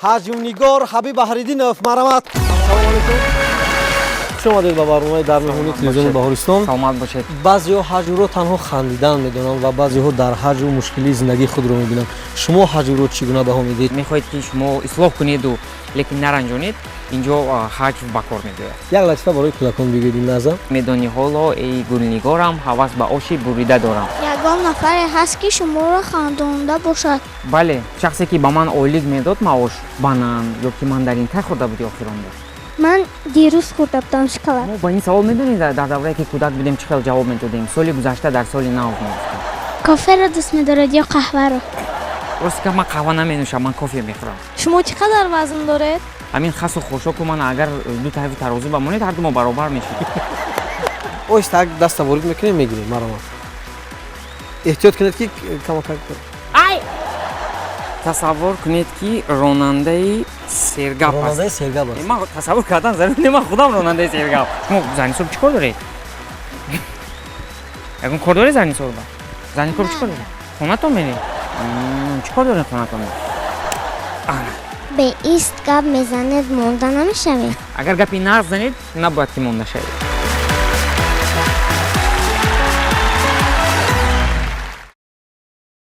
ҳаҷмнигор Ҳабиб Баҳриддинов марамат. Салом алейкум. Шумодед ба барномаи дар меҳмони телевизиони Баҳористон. Саломат бошед. Баъзеҳо ҳаҷрро танҳо хандидан медонанд ва баъзеҳо дар ҳаҷру мушкилии зиндагии худро мебинанд. Шумо ҳаҷрро чӣ гуна баҳо медиҳед? Мехоҳед ки шумо ислоҳ кунеду, лекин наранҷонед, инҷо ҳаҷр ба кор медояд. Як латифа барои кӯдакон бигӯед ин лаҳза. Медони ҳоло эй Гулнигорам ҳавас ба оши бурида дорам. Ягон нафаре ҳаст ки шуморо хандонда бошад. Бале, шахсе ки ба ман ойлик медод маош банан ё ки мандарин кай хӯрда будӣ охир он бор? Ман дирӯз хӯрдам шоколад. Мо ба ин савол медонед дар даврае ки кӯдак будем чӣ хел ҷавоб медодем? Соли гузашта дар соли нав мегуфтем. Коферо дӯст медоред ё қаҳваро? Рости ка ман қаҳва наменӯшам, ман кофе мехӯрам. Шумо чӣ қадар вазн доред? Ҳамин хасу хошоку ман агар ду таҳви тарозу ба монед ҳарду мо баробар мешавем. Оҳиста як даста ворид мекунем мегирем марамат. Эҳтиёт кунед ки камакак кунед. Ай! Тасаввур кунед ки ронандаи сергап аст. Ронандаи сергап аст. Ман тасаввур кардан зарур не, ман худам ронандаи сергап. Шумо занисор чӣ кор доред? Ягон кор доред занисорба? Занисор чӣ кор доред? Хонатон меред? Чӣ кор доред хонатон? Бе ист гап мезанед монда намешавед. Агар гапи нарв занед, набояд ки монда шавед.